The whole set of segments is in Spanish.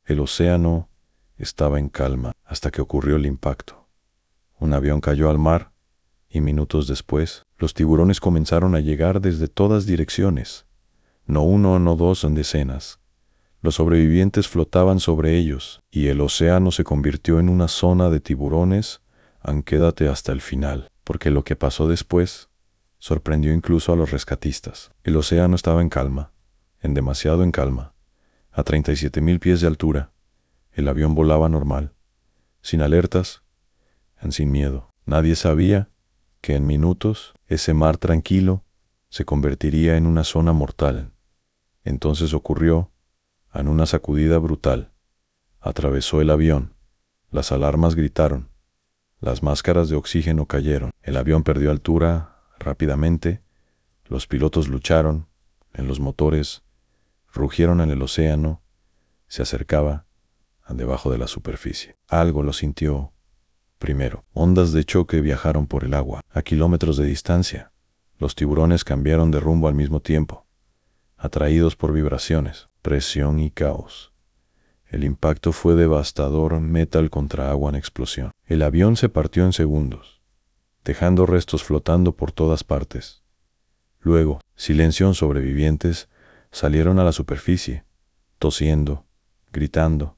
El océano estaba en calma hasta que ocurrió el impacto. Un avión cayó al mar y minutos después, los tiburones comenzaron a llegar desde todas direcciones. No uno, no dos, en decenas. Los sobrevivientes flotaban sobre ellos y el océano se convirtió en una zona de tiburones. Quédate hasta el final, porque lo que pasó después sorprendió incluso a los rescatistas. El océano estaba en calma, demasiado en calma. A 37.000 pies de altura, el avión volaba normal, sin alertas, sin miedo. Nadie sabía que en minutos ese mar tranquilo se convertiría en una zona mortal. Entonces ocurrió, en una sacudida brutal. Atravesó el avión, las alarmas gritaron, las máscaras de oxígeno cayeron, el avión perdió altura rápidamente, los pilotos lucharon, en los motores, rugieron en el océano, se acercaba debajo de la superficie. Algo lo sintió primero. Ondas de choque viajaron por el agua, a kilómetros de distancia. Los tiburones cambiaron de rumbo al mismo tiempo, atraídos por vibraciones, presión y caos. El impacto fue devastador, metal contra agua en explosión. El avión se partió en segundos, dejando restos flotando por todas partes. Luego, silencio, sobrevivientes salieron a la superficie, tosiendo, gritando,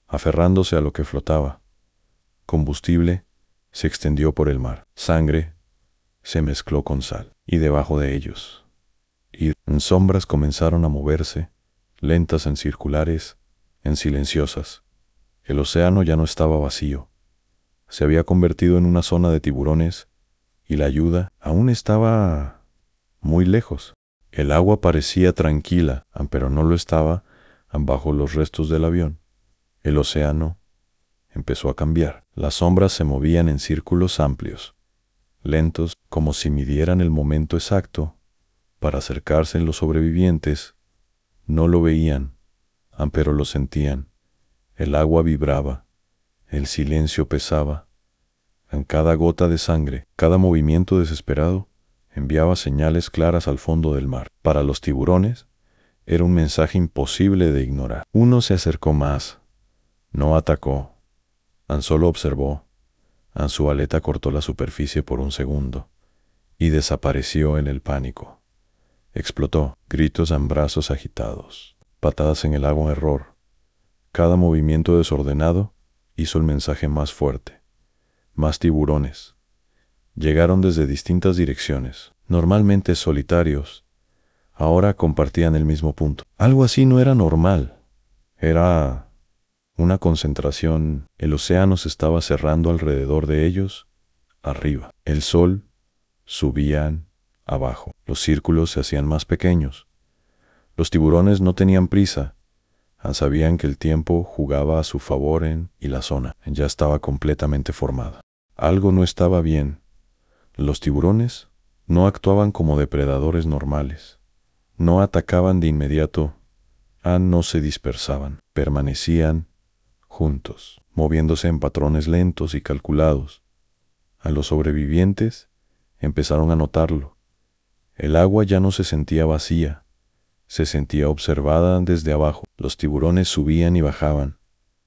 aferrándose a lo que flotaba. Combustible se extendió por el mar. Sangre se mezcló con sal. Y debajo de ellos, sombras comenzaron a moverse, lentas en circulares, en silenciosas. El océano ya no estaba vacío. Se había convertido en una zona de tiburones y la ayuda aún estaba muy lejos. El agua parecía tranquila, pero no lo estaba bajo los restos del avión. El océano empezó a cambiar. Las sombras se movían en círculos amplios, lentos, como si midieran el momento exacto para acercarse. Los sobrevivientes no lo veían, pero lo sentían. El agua vibraba, el silencio pesaba. En cada gota de sangre, cada movimiento desesperado, enviaba señales claras al fondo del mar. Para los tiburones, era un mensaje imposible de ignorar. Uno se acercó más, no atacó, solo observó. Su aleta cortó la superficie por un segundo y desapareció en el pánico. Explotó, gritos en brazos agitados, patadas en el agua en error. Cada movimiento desordenado hizo el mensaje más fuerte. Más tiburones. Llegaron desde distintas direcciones, normalmente solitarios. Ahora compartían el mismo punto. Algo así no era normal. Era una concentración. El océano se estaba cerrando alrededor de ellos, arriba. El sol subía abajo. Los círculos se hacían más pequeños. Los tiburones no tenían prisa. Sabían que el tiempo jugaba a su favor y la zona ya estaba completamente formada. Algo no estaba bien. Los tiburones no actuaban como depredadores normales. No atacaban de inmediato. No se dispersaban. Permanecían juntos, moviéndose en patrones lentos y calculados. A los sobrevivientes empezaron a notarlo. El agua ya no se sentía vacía, se sentía observada desde abajo. Los tiburones subían y bajaban,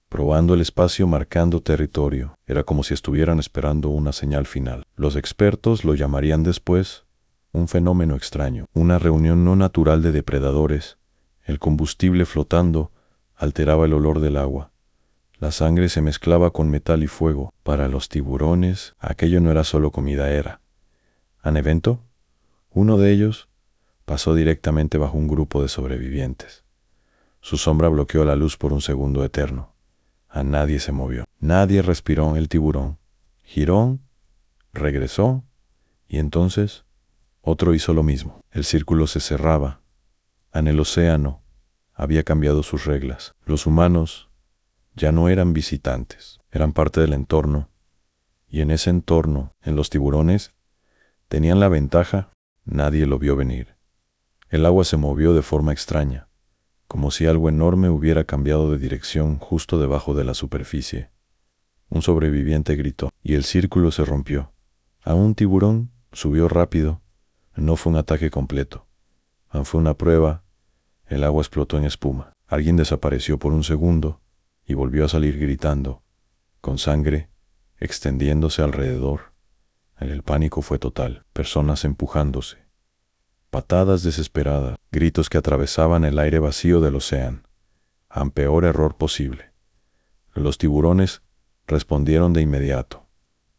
probando el espacio, marcando territorio. Era como si estuvieran esperando una señal final. Los expertos lo llamarían después un fenómeno extraño, una reunión no natural de depredadores. El combustible flotando alteraba el olor del agua. La sangre se mezclaba con metal y fuego. Para los tiburones, aquello no era solo comida, era un evento. Uno de ellos pasó directamente bajo un grupo de sobrevivientes. Su sombra bloqueó la luz por un segundo eterno. Nadie se movió. Nadie respiró. El tiburón giró, regresó, y entonces otro hizo lo mismo. El círculo se cerraba. El océano había cambiado sus reglas. Los humanos ya no eran visitantes, eran parte del entorno. Y en ese entorno, en los tiburones, tenían la ventaja. Nadie lo vio venir. El agua se movió de forma extraña, como si algo enorme hubiera cambiado de dirección justo debajo de la superficie. Un sobreviviente gritó, y el círculo se rompió. Un tiburón subió rápido. No fue un ataque completo. Fue una prueba. El agua explotó en espuma. Alguien desapareció por un segundo, y volvió a salir gritando, con sangre extendiéndose alrededor. El pánico fue total, personas empujándose, patadas desesperadas, gritos que atravesaban el aire vacío del océano. Al peor error posible. Los tiburones respondieron de inmediato.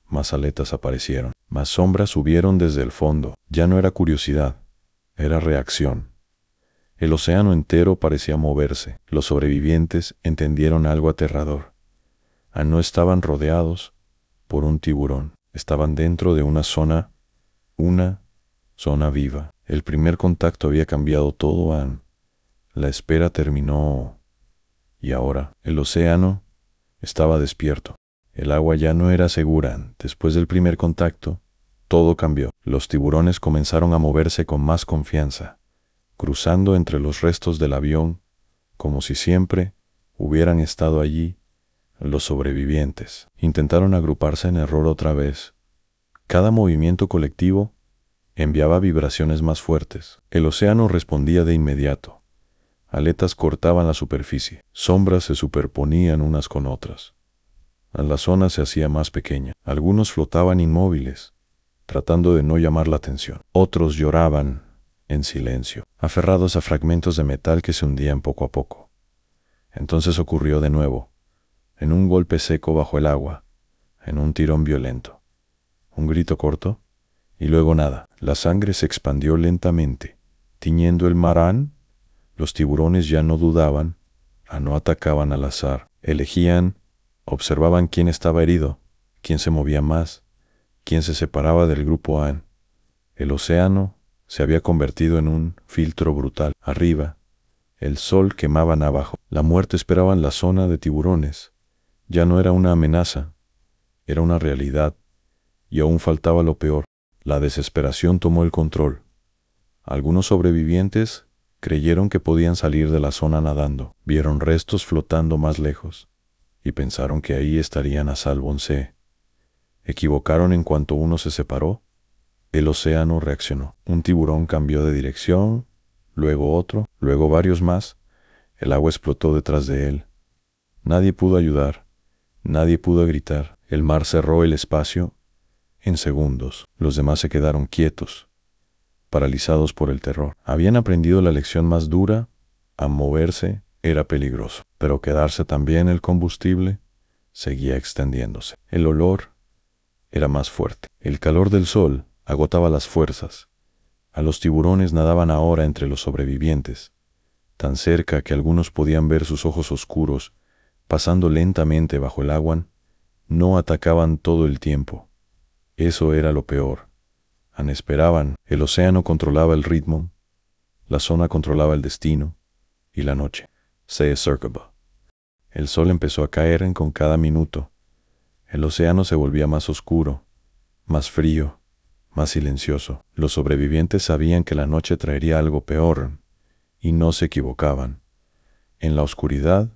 Más aletas aparecieron, más sombras subieron desde el fondo. Ya no era curiosidad, era reacción. El océano entero parecía moverse. Los sobrevivientes entendieron algo aterrador. No estaban rodeados por un tiburón, estaban dentro de una zona viva. El primer contacto había cambiado todo, La espera terminó. Y ahora, el océano estaba despierto. El agua ya no era segura. Después del primer contacto, todo cambió. Los tiburones comenzaron a moverse con más confianza, cruzando entre los restos del avión, como si siempre hubieran estado allí. Los sobrevivientes intentaron agruparse en error otra vez. Cada movimiento colectivo enviaba vibraciones más fuertes. El océano respondía de inmediato. Aletas cortaban la superficie, sombras se superponían unas con otras. La zona se hacía más pequeña. Algunos flotaban inmóviles, tratando de no llamar la atención. Otros lloraban en silencio, aferrados a fragmentos de metal que se hundían poco a poco. Entonces ocurrió de nuevo, en un golpe seco bajo el agua, en un tirón violento. Un grito corto, y luego nada. La sangre se expandió lentamente, tiñendo el mar. Los tiburones ya no dudaban, no atacaban al azar. Elegían, observaban quién estaba herido, quién se movía más, quién se separaba del grupo A. El océano se había convertido en un filtro brutal. Arriba, el sol quemaba abajo. La muerte esperaba en la zona de tiburones. Ya no era una amenaza, era una realidad, y aún faltaba lo peor. La desesperación tomó el control. Algunos sobrevivientes creyeron que podían salir de la zona nadando. Vieron restos flotando más lejos y pensaron que ahí estarían a salvo. Se equivocaron en cuanto uno se separó. El océano reaccionó. Un tiburón cambió de dirección, luego otro, luego varios más. El agua explotó detrás de él. Nadie pudo ayudar, nadie pudo gritar. El mar cerró el espacio en segundos. Los demás se quedaron quietos, paralizados por el terror. Habían aprendido la lección más dura: a moverse era peligroso, pero quedarse también. El combustible seguía extendiéndose. El olor era más fuerte. El calor del sol agotaba las fuerzas. A los tiburones nadaban ahora entre los sobrevivientes, tan cerca que algunos podían ver sus ojos oscuros pasando lentamente bajo el agua. No atacaban todo el tiempo. Eso era lo peor. Esperaban. El océano controlaba el ritmo, la zona controlaba el destino, y la noche se acercaba. El sol empezó a caer con cada minuto. El océano se volvía más oscuro, más frío, más silencioso. Los sobrevivientes sabían que la noche traería algo peor, y no se equivocaban. En la oscuridad,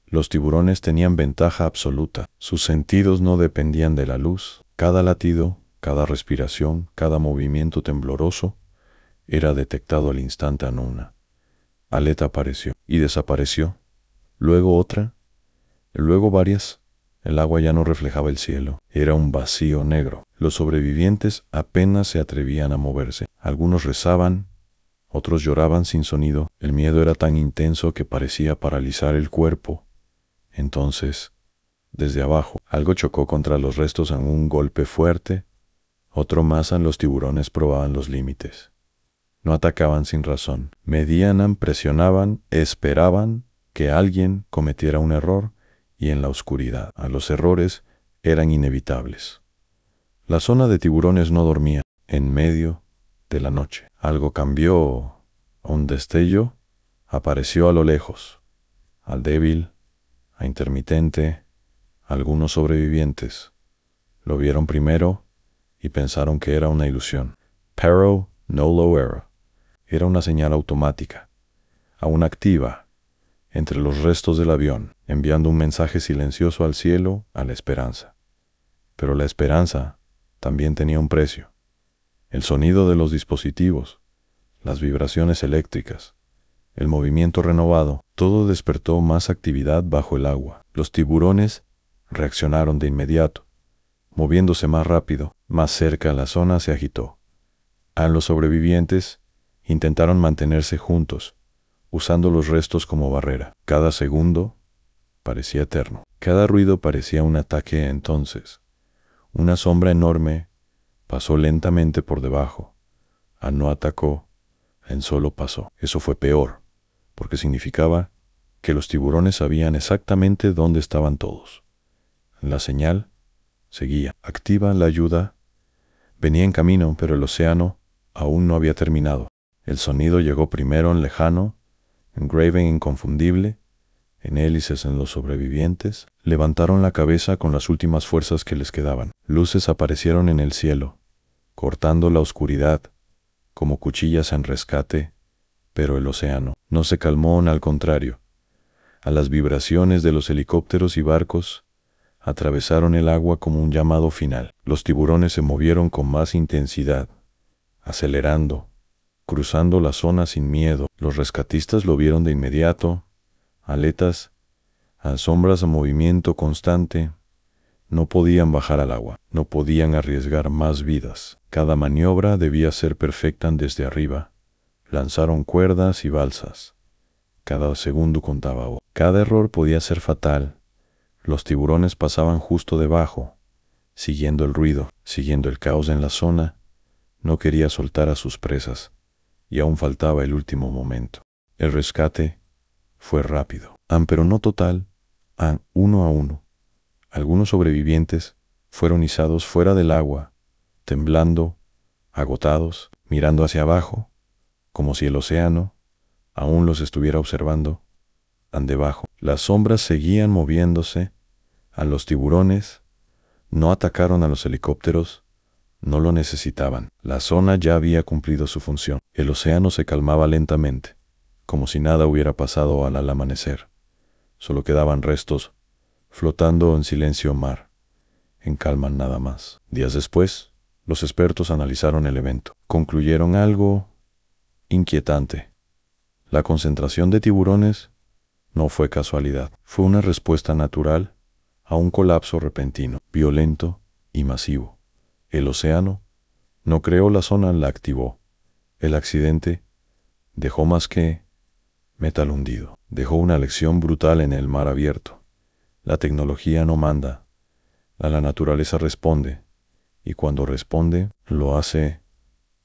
los tiburones tenían ventaja absoluta. Sus sentidos no dependían de la luz. Cada latido, cada respiración, cada movimiento tembloroso era detectado al instante. Una aleta apareció y desapareció. Luego otra, luego varias. El agua ya no reflejaba el cielo. Era un vacío negro. Los sobrevivientes apenas se atrevían a moverse. Algunos rezaban, otros lloraban sin sonido. El miedo era tan intenso que parecía paralizar el cuerpo. Entonces, desde abajo, algo chocó contra los restos en un golpe fuerte. Otro más. Los tiburones probaban los límites. No atacaban sin razón. Medían, presionaban, esperaban que alguien cometiera un error, y en la oscuridad, los errores eran inevitables. La zona de tiburones no dormía. En medio de la noche, algo cambió. Un destello apareció a lo lejos, al débil, a intermitente. Algunos sobrevivientes lo vieron primero y pensaron que era una ilusión. Pero no lo era. Era una señal automática, aún activa, entre los restos del avión, enviando un mensaje silencioso al cielo, a la esperanza. Pero la esperanza también tenía un precio. El sonido de los dispositivos, las vibraciones eléctricas, el movimiento renovado, todo despertó más actividad bajo el agua. Los tiburones reaccionaron de inmediato, moviéndose más rápido. Más cerca la zona se agitó. Los sobrevivientes intentaron mantenerse juntos, usando los restos como barrera. Cada segundo parecía eterno. Cada ruido parecía un ataque. Entonces, una sombra enorme pasó lentamente por debajo. No atacó, solo pasó. Eso fue peor, porque significaba que los tiburones sabían exactamente dónde estaban todos. La señal seguía activa. La ayuda venía en camino, pero el océano aún no había terminado. El sonido llegó primero en lejano, en Graven inconfundible, en hélices en los sobrevivientes. Levantaron la cabeza con las últimas fuerzas que les quedaban. Luces aparecieron en el cielo, cortando la oscuridad, como cuchillas en rescate, pero el océano no se calmó, al contrario. A las vibraciones de los helicópteros y barcos, atravesaron el agua como un llamado final. Los tiburones se movieron con más intensidad, acelerando, cruzando la zona sin miedo. Los rescatistas lo vieron de inmediato, aletas, sombras a movimiento constante. No podían bajar al agua, no podían arriesgar más vidas. Cada maniobra debía ser perfecta desde arriba. Lanzaron cuerdas y balsas. Cada segundo contaba. Cada error podía ser fatal. Los tiburones pasaban justo debajo, siguiendo el ruido, siguiendo el caos en la zona. No quería soltar a sus presas, y aún faltaba el último momento. El rescate fue rápido, pero no total, uno a uno. Algunos sobrevivientes fueron izados fuera del agua, temblando, agotados, mirando hacia abajo, como si el océano aún los estuviera observando. Debajo, las sombras seguían moviéndose. Los tiburones no atacaron a los helicópteros, no lo necesitaban. La zona ya había cumplido su función. El océano se calmaba lentamente, como si nada hubiera pasado al amanecer. Solo quedaban restos, flotando en silencio mar, en calma nada más. Días después, los expertos analizaron el evento. Concluyeron algo inquietante. La concentración de tiburones no fue casualidad. Fue una respuesta natural a un colapso repentino, violento y masivo. El océano no creó la zona, la activó. El accidente dejó más que metal hundido. Dejó una lección brutal en el mar abierto. La tecnología no manda. La naturaleza responde. Y cuando responde, lo hace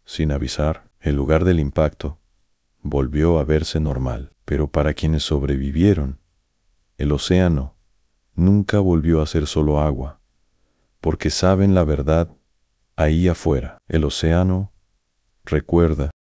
sin avisar. El lugar del impacto volvió a verse normal. Pero para quienes sobrevivieron, el océano nunca volvió a ser solo agua, porque saben la verdad ahí afuera. El océano recuerda